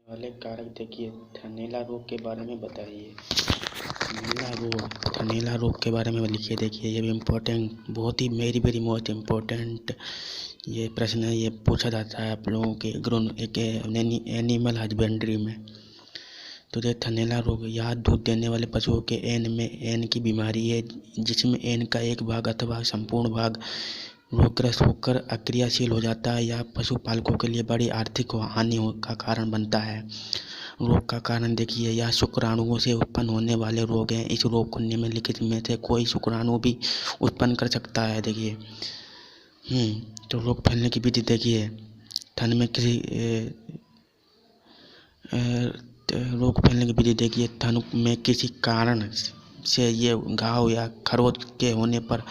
वाले कारक देखिए, थनैला रोग के बारे में बताइए। थनैला रोग के बारे में लिखिए। देखिए, ये भी इम्पोर्टेंट, बहुत ही वेरी वेरी मोस्ट इम्पोर्टेंट ये प्रश्न है। ये पूछा जाता है आप लोगों के एक एनिमल हस्बेंड्री में। तो ये थनैला रोग यह दूध देने वाले पशुओं के एन की बीमारी है, जिसमें एन का एक भाग अथवा संपूर्ण भाग रोगग्रस्त होकर अक्रियाशील हो जाता है या पशुपालकों के लिए बड़ी आर्थिक हानि का कारण बनता है। रोग का कारण देखिए, यह शुक्राणुओं से उत्पन्न होने वाले रोग हैं। इस रोग को निम्नलिखित में से कोई शुक्राणु भी उत्पन्न कर सकता है। देखिए, तो रोग फैलने की विधि देखिए, थन में किसी रोग फैलने की विधि देखिए, थन में किसी कारण से ये घाव या खरोच के होने पर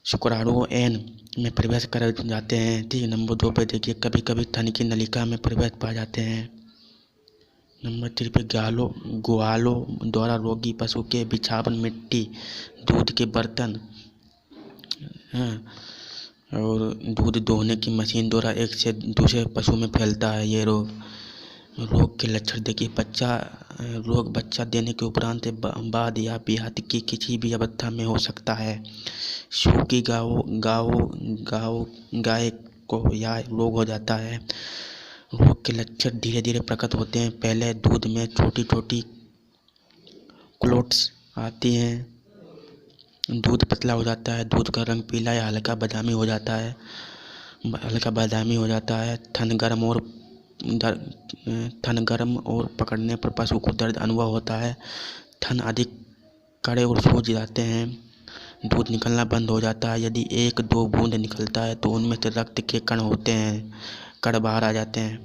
शुक्राणु एन में प्रवेश कर जाते हैं। ठीक है। नंबर 2 पे देखिए, कभी कभी थन की नलिका में प्रवेश पा जाते हैं। नंबर 3 पे ग्वालों द्वारा रोगी पशु के बिछावन, मिट्टी, दूध के बर्तन और दूध दोहने की मशीन द्वारा एक से दूसरे पशु में फैलता है ये रोग के लक्षण देखिए, बच्चा देने के उपरांत बाद या ब्याह की किसी भी अवस्था में हो सकता है। सूखी गाय को यह रोग हो जाता है। रोग के लक्षण धीरे धीरे प्रकट होते हैं। पहले दूध में छोटी छोटी क्लोट्स आती हैं, दूध पतला हो जाता है, दूध का रंग पीला या हल्का बादामी हो जाता है। थन गर्म और पकड़ने पर पशु को दर्द अनुभव होता है। थन अधिक कड़े और सूज जाते हैं। दूध निकलना बंद हो जाता है। यदि 1-2 बूंद निकलता है तो उनमें से रक्त के कण होते हैं, कण बाहर आ जाते हैं।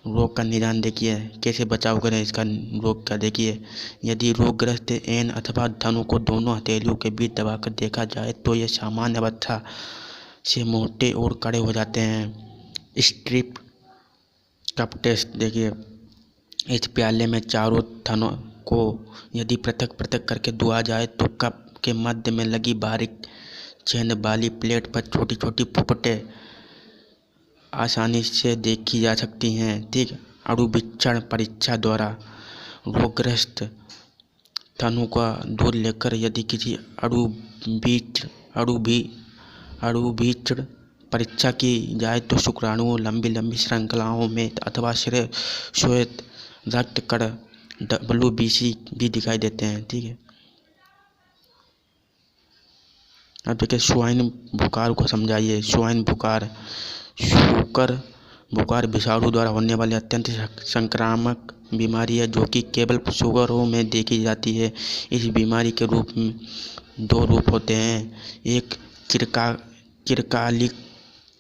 रोग का निदान देखिए, कैसे बचाव करें इसका रोग का देखिए, यदि रोगग्रस्त एन अथवा थनों को दोनों हथेलियों के बीच दबाकर देखा जाए तो ये सामान्य अवस्था से मोटे और कड़े हो जाते हैं। स्ट्रिप कप टेस्ट देखिए, इस प्याले में चारों थनों को यदि पृथक पृथक करके धोआ जाए तो कप के मध्य में लगी बारीक छेद वाली प्लेट पर छोटी छोटी पुपटे आसानी से देखी जा सकती हैं। ठीक। अणुवीक्षण परीक्षा द्वारा रोगग्रस्त थनों का दूध लेकर यदि किसी अणुवीक्षण परीक्षा की जाए तो शुक्राणु लंबी लंबी श्रृंखलाओं में अथवा श्वेत रक्त कण WBC भी दिखाई देते हैं। ठीक है। अब देखिए, स्वाइन बुखार को समझाइए। स्वाइन बुखार सूकर बुखार विषाणु द्वारा होने वाली अत्यंत संक्रामक बीमारी है, जो कि केवल सुअरों में देखी जाती है। इस बीमारी के रूप में 2 रूप होते हैं, एक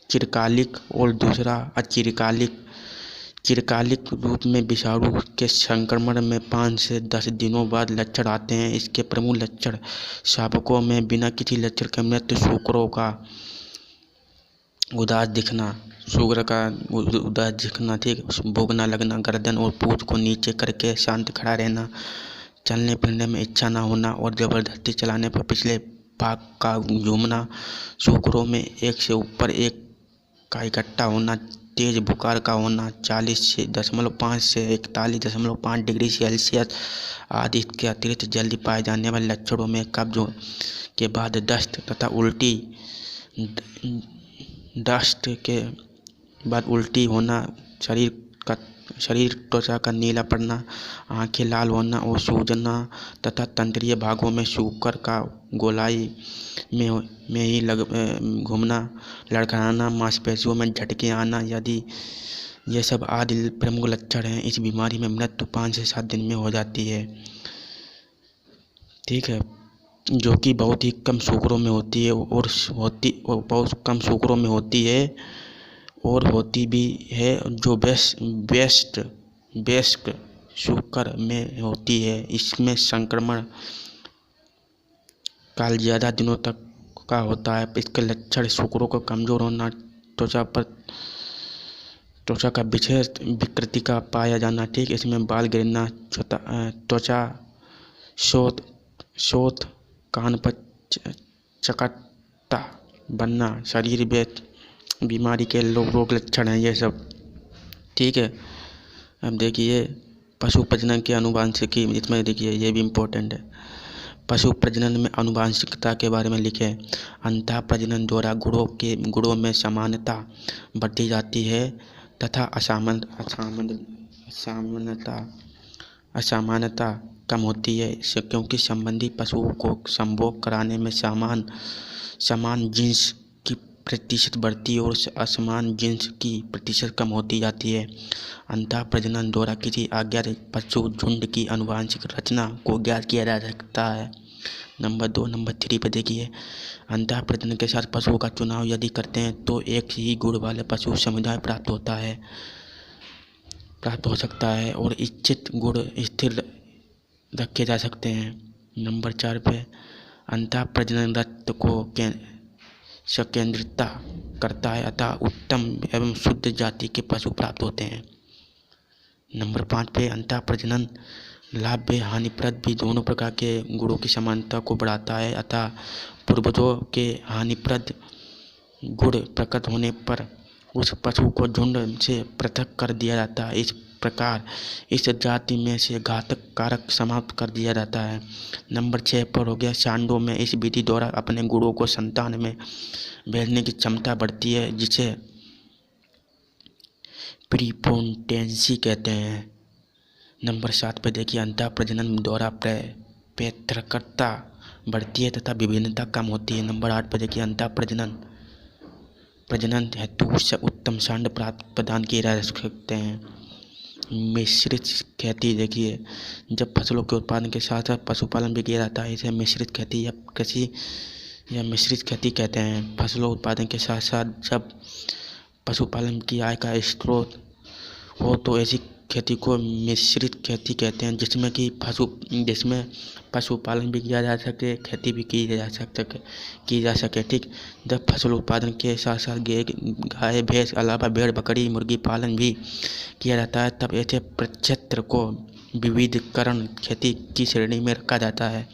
चिरकालिक और दूसरा अचिरकालिक। चिरकालिक रूप में विषाणु के संक्रमण में 5 से 10 दिनों बाद लक्षण आते हैं। इसके प्रमुख लक्षण शावकों में बिना किसी लक्षण के मृत्यु, शुक्रों का उदास दिखना, ठीक, भूखना लगना, गर्दन और पूंछ को नीचे करके शांत खड़ा रहना, चलने फिरने में इच्छा न होना और जबरदस्ती चलाने पर पिछले भाग का झूमना, शुक्रों में एक से ऊपर एक का इकट्ठा होना, तेज बुखार का होना, 40.5 से 41.5 डिग्री सेल्सियस आदि। इसके अतिरिक्त जल्दी पाए जाने वाले लक्षणों में कब्ज के बाद दस्त तथा उल्टी, दस्त के बाद उल्टी होना, शरीर त्वचा का नीला पड़ना, आंखें लाल होना और सूजना तथा तंत्रीय भागों में शुक्र का गोलाई में ही घूमना, लड़खड़ाना, मांसपेशियों में झटके आना, यदि ये सब आदि प्रमुख लक्षण हैं। इस बीमारी में मृत्यु 5 से 7 दिन में हो जाती है। ठीक है। जो कि बहुत ही कम शुक्रों में होती है और बहुत कम शुक्रों में होती है और होती भी है जो बेस्ट शुक्र में होती है। इसमें संक्रमण काल ज़्यादा दिनों तक का होता है। इसके लक्षण शुक्रों का कमज़ोर होना, त्वचा का विकृति का पाया जाना। ठीक। इसमें बाल गिरना, त्वचा शोथ, कान पर चकत्ता बनना, शरीर में बीमारी के रोग लक्षण हैं ये सब। ठीक है। अब देखिए पशु प्रजनन के आनुवांशिकी, इसमें देखिए ये भी इम्पोर्टेंट है। पशु प्रजनन में आनुवांशिकता के बारे में लिखे। अंतः प्रजनन द्वारा गुणों में समानता बढ़ती जाती है तथा असमानता कम होती है, क्योंकि संबंधी पशुओं को संभोग कराने में समान जीन्स की प्रतिशत बढ़ती है और असमान जीन्स की प्रतिशत कम होती जाती है। अंतः प्रजनन द्वारा किसी अज्ञात पशु झुंड की आनुवांशिक रचना को ज्ञात किया जा सकता है। नंबर 3 पे देखिए, अंतः प्रजनन के साथ पशुओं का चुनाव यदि करते हैं तो एक ही गुण वाले पशु समुदाय प्राप्त हो सकता है और इच्छित गुण स्थिर रखे जा सकते हैं। नंबर 4 पे, अंतः प्रजनन रक्त को संकेंद्रित करता है अतः उत्तम एवं शुद्ध जाति के पशु प्राप्त होते हैं। नंबर 5 पे, अंतः प्रजनन लाभ व हानिप्रद भी दोनों प्रकार के गुणों की समानता को बढ़ाता है अतः पूर्वजों के हानिप्रद गुण प्रकट होने पर उस पशु को झुंड से पृथक कर दिया जाता है। इस प्रकार इस जाति में से घातक कारक समाप्त कर दिया जाता है। नंबर 6 पर हो गया, सांडों में इस विधि द्वारा अपने गुणों को संतान में भेजने की क्षमता बढ़ती है, जिसे प्रीपोटेंसी कहते हैं। नंबर 7 पर देखिए, अंतः प्रजनन द्वारा पैतृकता बढ़ती है तथा विभिन्नता कम होती है। नंबर 8 पर देखिए, अंतः प्रजनन हेतु उत्तम सांड प्रदान किए जा सकते हैं। मिश्रित खेती देखिए, जब फसलों के उत्पादन के साथ साथ पशुपालन भी किया जाता है, इसे मिश्रित खेती या कृषि या मिश्रित खेती कहते हैं। फसलों उत्पादन के साथ साथ जब पशुपालन की आय का स्रोत हो तो ऐसी खेती को मिश्रित खेती कहते हैं, जिसमें पशुपालन भी किया जा सके, खेती भी की जा सके। ठीक, जब फसल उत्पादन के साथ साथ गाय भैंस अलावा भेड़ बकरी मुर्गी पालन भी किया जाता है, तब ऐसे प्रक्षेत्र को विविधीकरण खेती की श्रेणी में रखा जाता है।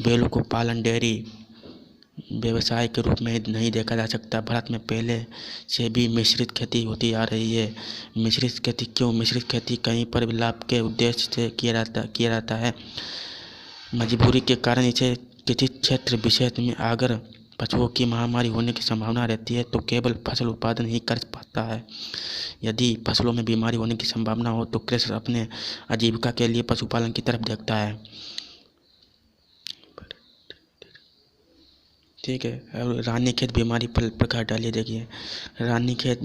बैलों को पालन डेयरी व्यवसाय के रूप में नहीं देखा जा सकता। भारत में पहले से भी मिश्रित खेती होती आ रही है। मिश्रित खेती क्यों? मिश्रित खेती कहीं पर भी लाभ के उद्देश्य से किया जाता है। मजबूरी के कारण इसे किसी क्षेत्र विशेष में अगर पशुओं की महामारी होने की संभावना रहती है तो केवल फसल उत्पादन ही कर पाता है। यदि फसलों में बीमारी होने की संभावना हो तो कृषक अपने आजीविका के लिए पशुपालन की तरफ देखता है। ठीक है, अब रानीखेत बीमारी पर प्रकाश डालिए। देखिए, रानीखेत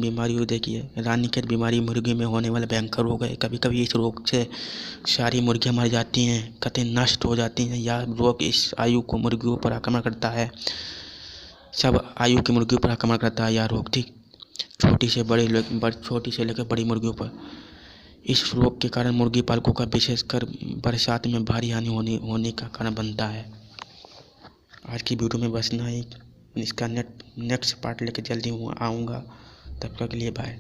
बीमारी मुर्गी में होने वाले भयंकर रोग है। कभी कभी इस रोग से सारी मुर्गियां मर जाती हैं, कतई नष्ट हो जाती हैं। यह रोग इस आयु को मुर्गियों पर आक्रमण करता है, सब आयु की मुर्गियों पर आक्रमण करता है यह रोग। ठीक, छोटी से लेकर बड़ी मुर्गियों पर। इस रोग के कारण मुर्गी पालकों का विशेषकर बरसात में भारी हानि होने का कारण बनता है। आज की वीडियो में बस इतना ही। इसका नेक्स्ट पार्ट लेकर जल्दी आऊँगा। तब तक के लिए बाय।